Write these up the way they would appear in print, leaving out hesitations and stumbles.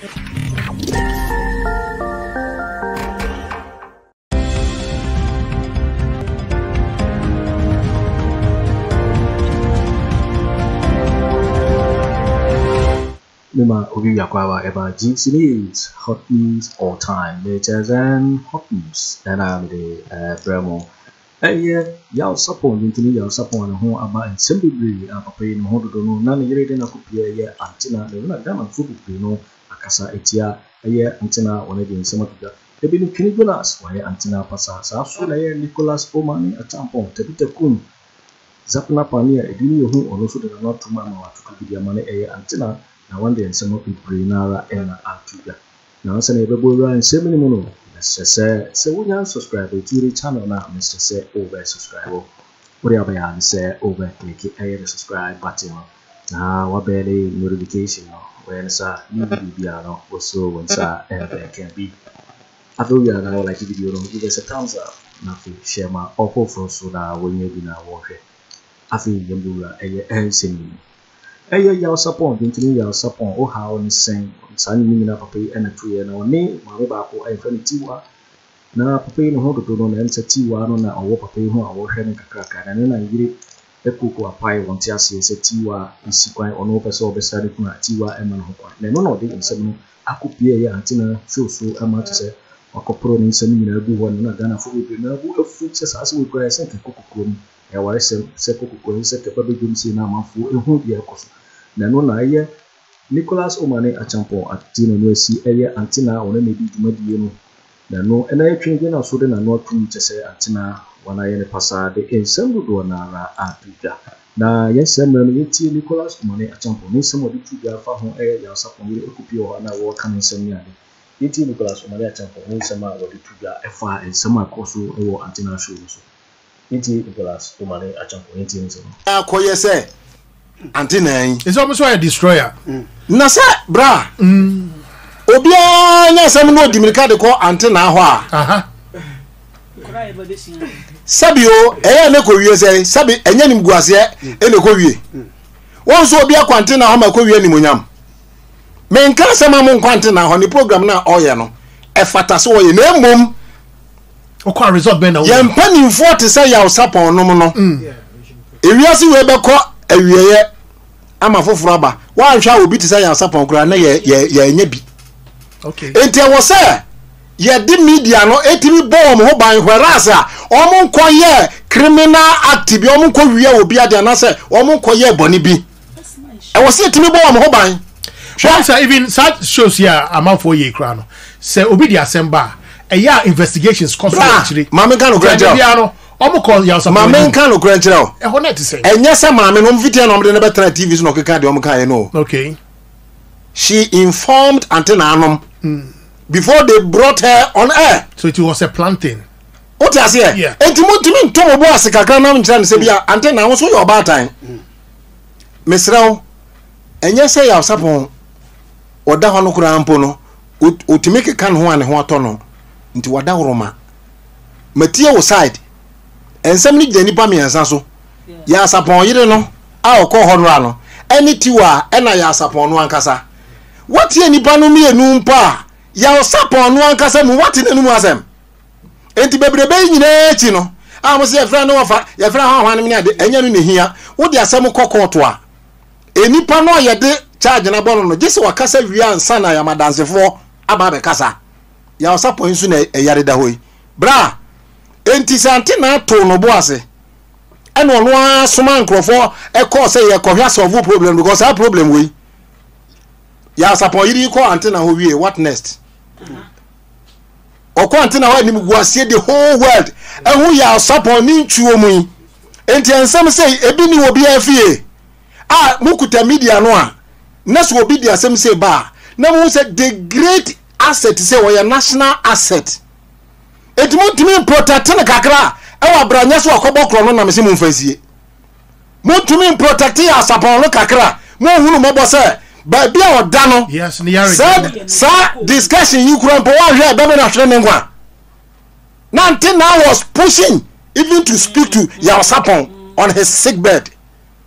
Mima Obi Yakwawa Eba G series hot news all time latest and hot news and I'm the Bremo. Yaw Sapon Yintini Yaw Sapon home about and simply pay no hold no none yere na kupia Anti Naa na dama fubu no akasa etia Anti Naa one again some of the Ebini Twene Jonas why Anti Naa pasa sa so na Nicholas Omane Agyapong tebite kun zapna pania edini ho ono so de na to mama wa to bidia mane Anti Naa na one day some of people nara ena atuga na nsa na ebebo ra nsem ni mu no say wonya subscribe to the channel na Mr. say over subscribe whatever ya say over click the subscribe button na wa bele notification no when sa new video no also when sa can be after you are like the video no give us a thumbs up na share my offer for so that when you be na work afi yembura ensem yaw sapon bintini yaw sapon o ha on sen sani mimi na papa ena tuye na oni maame ba ko ai fani Tiwaa na papa no ho do no na ense Tiwaa no na owo papa ho a wo hwe ne kakra na yiri ekuko apai wonti ase se Tiwaa isi kwan ono pese obesare ku na Tiwaa ema no kwa na no de nsem no akopie ya Anti Naa so ama to se wakopro ni nsem ni na gu ho na Ghana fo be na gu afu se sa se we kwa se kokoko ni ya ware se kokoko ni se kepa be gum si na amafo ehu dia ekoso na no na Nicholas Omane Agyapong atino no esi Anti Naa one me di dwumadie no na no ena Twene Jonas so de na no atum chese Anti Naa wana ye ne pasa de ensem do na ra apiga na yesem no yeti Nicholas Omane Agyapong ni sem odi tuga fa ho yaw sapon yire ekupi ho na wo kan ensem ya de yeti Nicholas Omane Agyapong ni sem a odi tuga efa ensem akoso ewo Anti Naa show so yeti Nicholas Omane Agyapong yeti ensem akoye se Anti Naa it's almost like a destroyer. Na se bra obia nya sam no dimirika de ko Anti Naa ho a sabio ne ko wie se sabi enya nim guase ne ko wie won so obia ko Anti Naa ho ma ko wie nimonyam me nka sam am ko Anti Naa ho ni program na oye no e fata so oye na mom o ko result be na o ye mpani 40 say yaw sapon no no ewiase we be ko awieye ama foforo aba wa hwa obi ti say yaw sapon kura na ye nya bi okay enti e wo say ye di media no etimi bom ho ban hwerasa omo nko ye criminal act bi omo nko wie obi ade na say omo nko ye boni bi e wo say etimi bom ho ban sure even such shows here amount for ye kra no say obi di assemba ya investigations cause actually Maame kan no omo call ya some Maame kan no kranchira e ho net say enya say Maame no mfitia no mde na betra TV so no keka de omo kan no okay she informed Anti Naa before they brought her on air so it was a planting what you say yeah entimi ntomo bo asekakra na mchira ne se bia Anti Naa so your bad time mesraw enya say ya sapon oda ho no kura ampo no otimike kan ho ane ho ato no nti wada woroma matie wo side ensem ni gye nipa miensa so ya sapon yire no a okọ ho no eni Tiwaa ena ya sapon no ankasa watie nipa no mienu mpa ya sapon no ankasa mu wati nenu asem enti bebrebe nyina echi no a mo se ya fra no wafa ya fra ho hwan mi ade enya no nehia wo de asem kokoto a enipa no ye de charge na bono no gese wakasa wi ansa na ya madansefo aba be kasa ya sapon su na eyare da hoyi bra enti Anti Naa to no bo ase eno no asoma nkrofo e call say ye kohwa solve problem because that problem we ya sapon yiri ko Anti Naa ho wie what next o ko Anti Naa ho ni guasie the whole world ehu ya sapon ni ntuo mu enti ensem say ebi ni obi afie a mukuta media no a nesu obi di asem say ba na mu say the great asset say we national asset etimi protect na kakra e wa branya so akobokro no na me se mu mfasie mutumi protect ya sapon no kakra mo hunu mo bo say ba bia oda no yes ni yare sa discussion you kura po wa hwe be na hwe ne ngwa na Anti Naa was pushing even to speak to your sapon on his sick bed.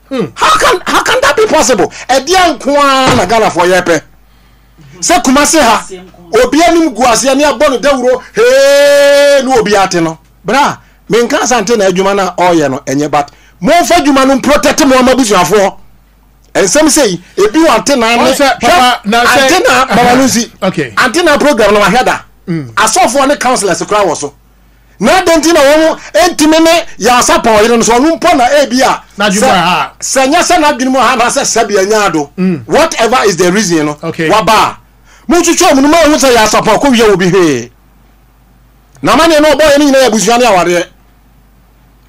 How can that be possible? E dia nko na Ghana for yepe se kumase ha obi anim guase ne abon dawuro he no obi ate no bra me nka asante na adwuma na oye no enye bat mo fa adwuma no protect mo mabusuafo ensem sei ebi wante na ne ante na babalusi ante na program no maheda asofo ne counselors kra wo so na denti na wo entime ne ya sapa oyire no so no mpo na ebia na dwuma ha senya se na dwuma ha na se sabia nyaado whatever is the reason no waba mu chuchu mu no ma hu se ya sapa ko wie obi he na mane no boy ni nyina ya busuane aware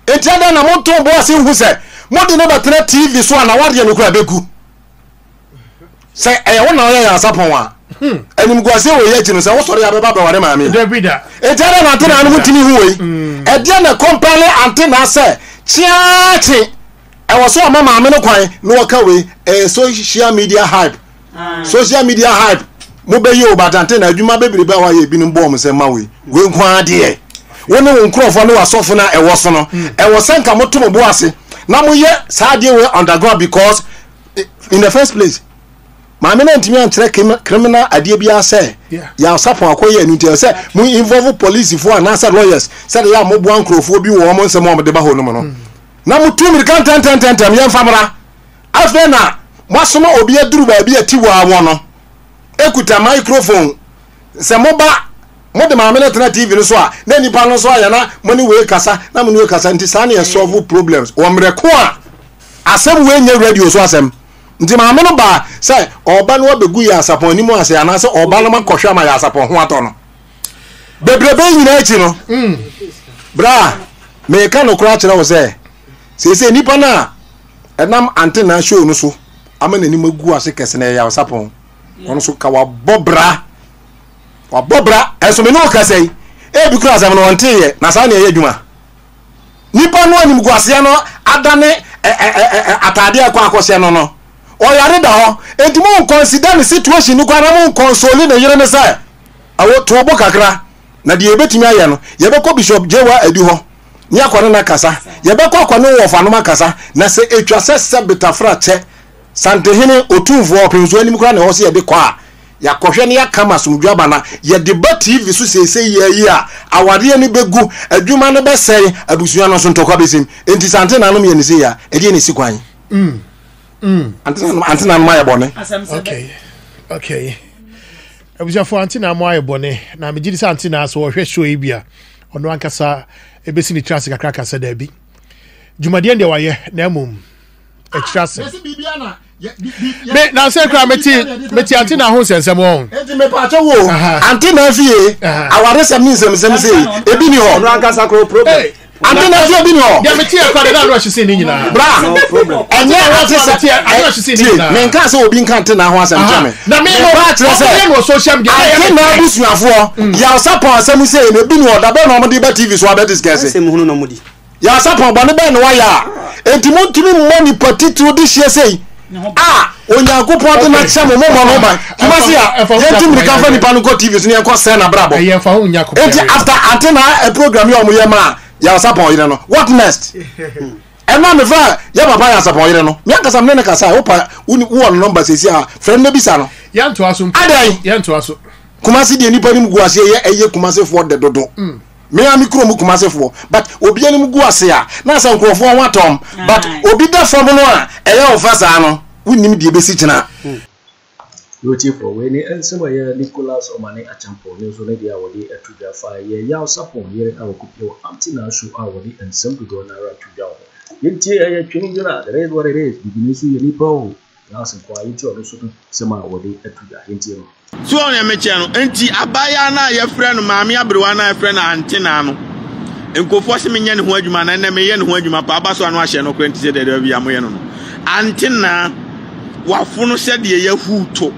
etiada na mo to bo ase hu se mo de no batena TV so na wade no kura beku se wo na ya sapa wa enim guase wo ye chino se wo sori abeba ba ware maame Davida etiada na antena no mutini hu we e na company antena se chiachi e wo so ma maame no kwan no waka we social media hype mo be yo batante na adwuma bebere ba wa ye binim bom se ma we nkwa de woni won krofo no wasofo na e wo so no e wo senka moto bo ase na mo ye saa de we underground because in the first place maame na ntimi antre criminal ade bia say ya sapon akoye anu te say mo involve police for and answer lawyers say ya mo bo ankrofo bi wo mo nsem mo de ba ho no mo no na mo tu mi kan ten ye famra after na mo asoma obi aduru ba bi atiwa won no ekuta microphone se moba mo de maame na tena TV no so a na nipa no so aya na mo ni we kasa na mo ni we kasa nti sa na solve problems o mreko a asem we nye radio so asem nti maame no ba say oba no obegu ya asapon ni mo ase ana se oba no makohwa ma ya asapon ho ato no bebrebe nyina echi no bra me ka no kura kire wo se nipa na enam antena show no so ama na ni magu ase kese na ya asapon ono so ka wa bobra eso me no ka sei e bi kura no wonte ye na sa na ye adwuma nipa no anim guase no adane atade akwa akose no oyare da ho enti mo consider the situation ni kwa na mo console na yire ne sai awo to bo kakra na de ebetimi aye no ye be ko bishop jewa adu ho ni akwa na kasa ye be ko akwa no wo fa no makasa na se etwa se betafra che santehene otumfo opinzo anim kura na ho se ye de kwa ya kohwe ne ya kama sumdwa bana ye debate TV so sese ye yi a awade ne begu adwuma no be sei abusua no so ntokwa besim enti sante na no me ne se ya e de ne si kwan antina no maye bone okay abusua fo antina mo aye bone na me gidi sante na so wo hwe show yi bia ono ankasa ebesi ni chance kakra kasa da bi jumade nde waye na mum e chance me na say kra meti antina ho sensem won enti me pa cho wo antina fie aware sem ni sem sei ebi ni ho no ankasa kro problem antina fie bi ni ho ya meti e kwa da no hwese ni nyina bra no problem enye ati se ano hwese ni nyina me nka se obi nka antina ho asem chame na me no kire se no social media antina busuafo ya sapon asem sei na ebi ni ho da be no mo de ba TV so abet discuss asem hunu no mudi ya sapon bone be no wa ya enti mo tumi money partitu di hie sei onyankopon de na chamo mo no ba kumasi ya yentim de kafa ni panu ko TV so ne ko se na brabo e fa hu nyakopon enti after antenna a program yo mo ye ma ya sapon yire no what next ena me fa ya papa ya sapon yire no me akasa me ne kasa wo pa wo number sesi a friend no bisa no ya nto aso adai ya nto aso kumasi de nipa ni mu guase ye eye kumasi for de dodo me am kro mu kumasi for but obi ani mu guase a na sa nkrofo ho atom but obi da fo no a eye ofasa no wunim de besi kina Yochi for when ensema ye Nicholas Omane Achampo ne so ne dia wodi atuja fa ye ya sapon ye awokupio Anti Naa show awodi ensem do na ra tuja wo yenti ye Twene Jonas the red what it is biginisu ye nipa o na asen kwa yenti o so sema wodi atuja yenti no so on emeche no enti abaya na ye frɛ no maame abrewa na ye frɛ na Anti Naa no enkofo se menye ne ho adwuma na ne meye ne ho adwuma pa aba so anu ahye no kwenti se de bi amoye no Anti Naa wafono se de ye huto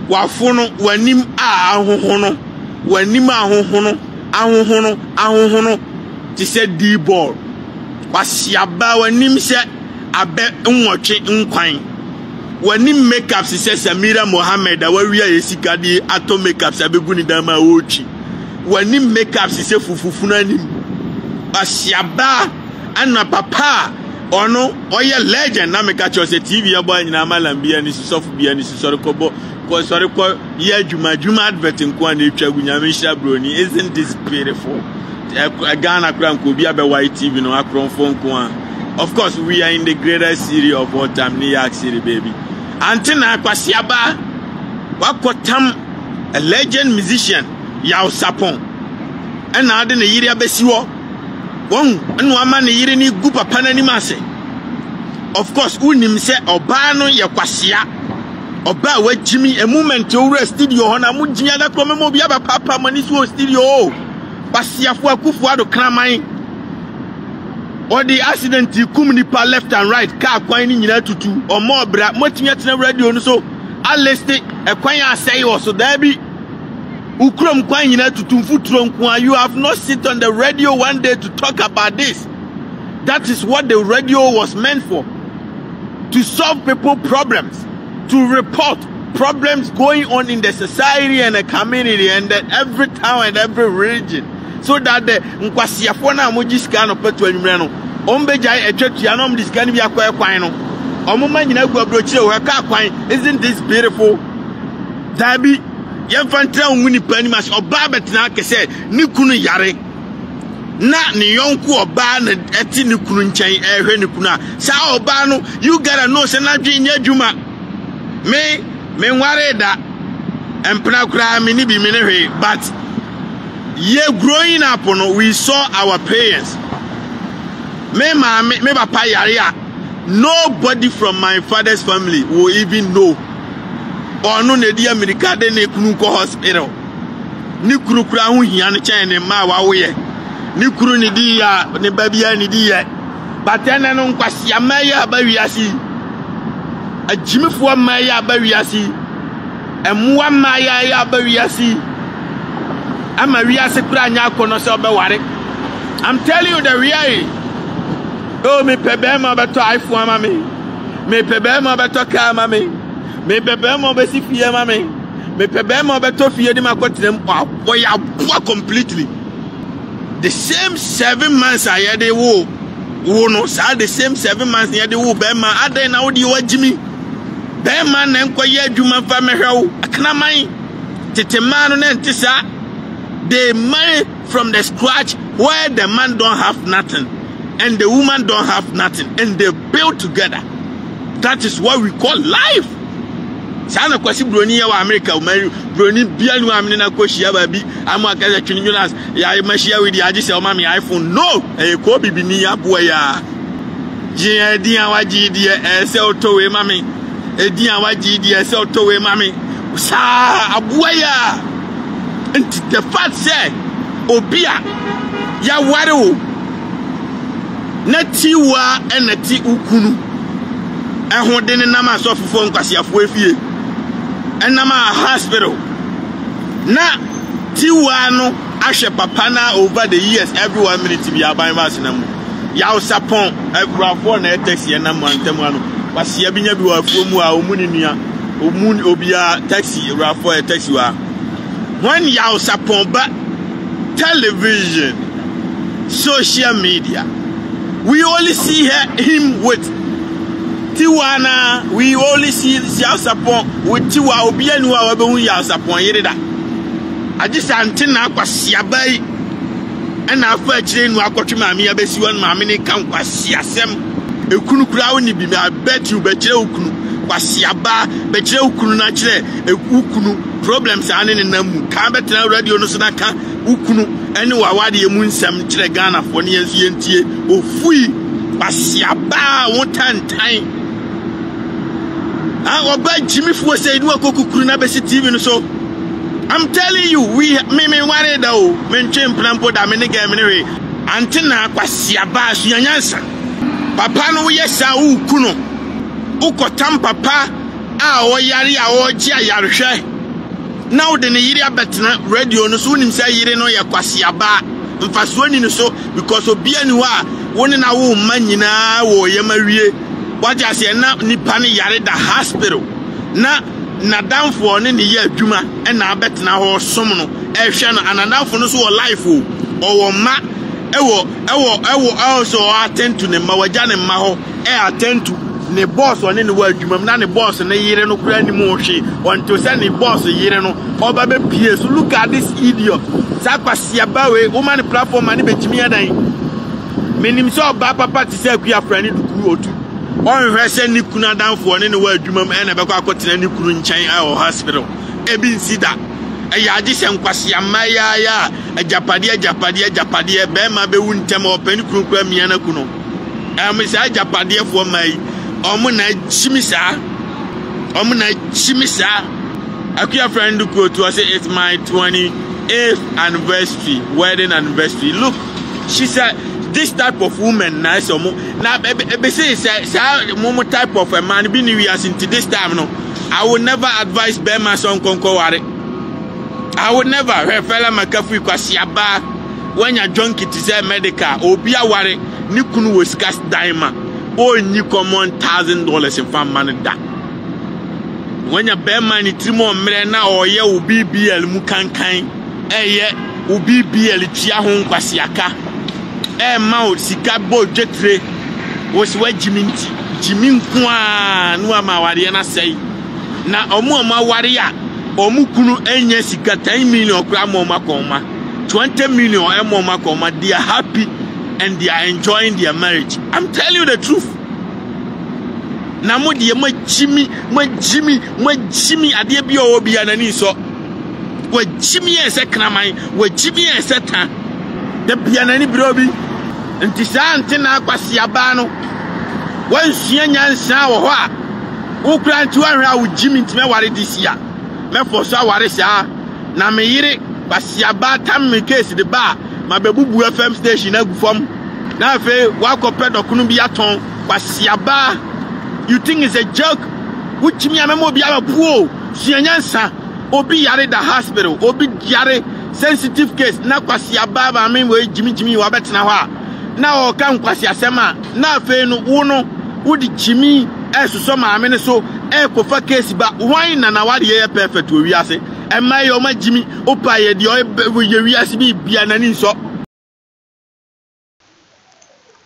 wafono wanim a ahohono wanim ahohono ti se di ball wasiaba wanim se abe nwotwe nkwan wanim makeup se Samira Mohammed awawia yesika di ato makeup se abegu ni dama ochi wanim makeup se fufufu na nim wasiaba ana papa ono oye legend na meka cho se TV abo anyina malambia ni sofu bia ni sisoro ko sorry ko ye juma advert nko an etwa gunyamisha broni. Isn't this beautiful? Ghana kran ko bia be white TV no akron phone ko an. Of course, we are in the greatest city of all time, New York City, baby. Anti Naa kwasiaba wakotam a legend musician yaw Sarpang. And now the yiri abesiwo. Won enu ama ne yiri ni gu papa na ni mase. Of course, unim se oba no ye kwasia. Oba wa jimi a moment o studio ho na mu jinya da kro memo bia papa mani so studio o. Kwasiafo Akufo-Addo kraman. Or the accident kum nipa left and right car kwan ni nyina tutu or more bra motimia tena radio no so aleste e kwan asai o so da bi ukrom kwan nyina tutu mfuturo nko. You have not sit on the radio one day to talk about this. That is what the radio was meant for, to solve people problems, to report problems going on in the society and the community and every town and every region, so that the nkwasiafo na moji sika no petu anwumre no ombeja etwatua no mdi sika ni bia kwa kwan no omuma nyina gu abrochire wo ka kwan. Isn't this beautiful? Dabi yemfantra nwuni pani mas oba betena kese ni kunu yare na ni yonku oba na eti ni kunu nchen ehwe ni kunu a sa oba no you gotta know say na dwe nya dwuma me nware da empna kura me ni bi me ne hwe. But growing up, we saw our parents. Me papa yare. Nobody from my father's family will even know. Or no ne di America de ne kunu ko hospital. Ni kuru kura hu hia ne chen ne ma wa wo ye. Ni kuru ni di ya ne babia ni di ye. But then no nkwasi amaya ba wiasi. Ajimifo amaya ba wiasi. Emwa amaya ya ba wiasi. I'm telling you the reality. Oh, me pebema beto iPhone mami. Me pebema beto car mami. Me pebema besi fie mami. Me pebema beto fie di makoti dem boy completely. The same 7 months I had a wo. No, sir, the same 7 months I had a wo. Bema ade na odi wa jimi. Bema na nkwa ye adwuma fa mehwew. Akana man. Tete man no ntisa. They marry from the scratch where the man don't have nothing and the woman don't have nothing, and they build together. That is what we call life. Sana kwasi broni ya wa America broni bia nu amne na kwashia ba bi amaka Twene Jonas ya mashia with the aji se o mama iPhone. No, ko bibi ni ya boy ya. Je di an waji di e se o to we mama. E di an waji di e se o to we mama. Sa aboy ya. And the fact say obia ya ware o na Tiwaa na ti ukunu ehode ne nam asofofo nkwasiafo efie enam a hospital na Tiwaa no ahwe papa na over the years every 1 minute bi aban ba senam ya Sarpang ebrafo na taxi enam antem ano wasia binya bi wa afuo mu a omuni nua omuni obia taxi ebrafo taxi wa. When you Sarpang television, social media, we only see him with Tiwaa. We only see Sarpang with Tiwaa. Obianua wabehu ya Sarpang yerida. I just Anti Naa kwasiabai. And I feel train wa kwatu Maame abesiwan Maame ne kan kwasiasem. Ekunu kura oni bi I bet you betre ukunu. Kwasiaba betre ukunu na kire ukunu. Problems are in the Kabet radio no Sonaka, Ukunu, any Wawadi Munsam, Chilegana, for years, or Fui, Basiaba, 1 time. I obey Jimmy for saying, Wakukuna TV, so I'm telling you, we may worry though, mention Plampo Daminigaminary, Anti Naa Kwasiaba, Yansa, Papa no yes, Ukuno, Ukotam Papa, Oyari, Oji, Yarsha. Now the Nigeria betna radio no so nim say yire no ye kwasiaba mfaso ni so because obianua woni na wo man nyina wo ye mawie waja se na nipa ne yare da hospital na nadamfo ne ne ye adwuma e na betna ho som no ehwe no anadamfo no so wo life o wo ma ewo also attend to ne ma waja ne ma ho attend to ne boss one ne wa adwuma na ne boss ne yire no kura ni mu hwe onto say ne boss yire no oba be pie so look at this idiot sa kwasia ba we woman platform ani betimi adan menim so oba papa ti say akua fra ni dukuru otu on hwe say ni kunu adanfo ne wa adwuma m na be kwa akotena ni kunu nkyɛn a hospital ebi nsida ya ji sen kwasia maya ya ajapade be ma be wuntem opani kunu kwa miana kunu say ajapade fo mai omuna chimisa akua friend ko to say it's my 28th anniversary wedding anniversary. Look, she said this type of woman nice omo na be say momo type of a man be new years into this time no. I would never advise Bema son konko ware. I would never fella makafu kwasiaba when you junkie to say medical obi aware ni kunu was cast daima o ni common $1,000 in fam man da when you bear money trimo mre na oye obi BL mu kankan eye obi BL tia ho kwasiaka ma sika bo jetre wo se wa jiminti jimin kwa no amaware na sei na omu amaware a omu kunu enye sika 10 million kra mo makoma 20 million mo makoma. They are happy and they are enjoying their marriage. I'm telling you the truth. Na mo die ma jimi ade bi o bi anani so wa jimi ese kraman wa jimi ese ta de bi anani bro bi nti sa ante na akwase aba no wan sua nyansa wo ho a wo kra nti wan hwa wo jimi nti me ware this year me for so ware sha na me yire basiaba tam me case de ba ma bebubu FM station agufom na fe wa kopɛ dokunu bi aton basiaba. You think it's a joke? Which me amemo bi abapuo suanyansa obi yare the hospital obi yare sensitive case na basiaba ba me we jimi wa betena ho a na o kan kwasi asema na fe no wo no wo di jimi esuso maame ne so kofa case ba why na wade ye perfect we wiase emma yo ma jimi opa ye de ye wiase bi bia nani so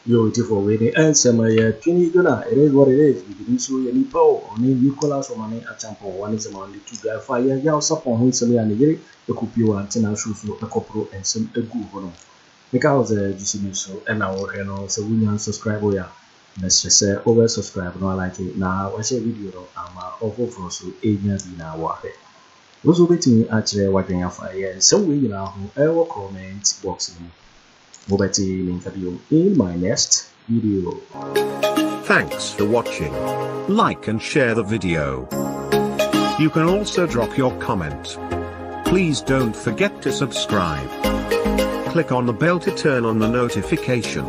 Yo, for waiting and some Twene Jonas. It is what it is. We didn't show any power. Only Nicholas Omane Agyapong. One is among the two guys. Fire, y'all support him. Some and the Kupiwa, Tina Shufu, a copro, and some a good one. Because GC so and now, so we can subscribe. Let's just say over subscribe. No, I like it. Now, watch a video. I'm over for so agents in our work. Also, waiting actually working out fire. Some way now, our comment box. We'll see you in my next video. Thanks for watching. Like and share the video. You can also drop your comment. Please don't forget to subscribe. Click on the bell to turn on the notification.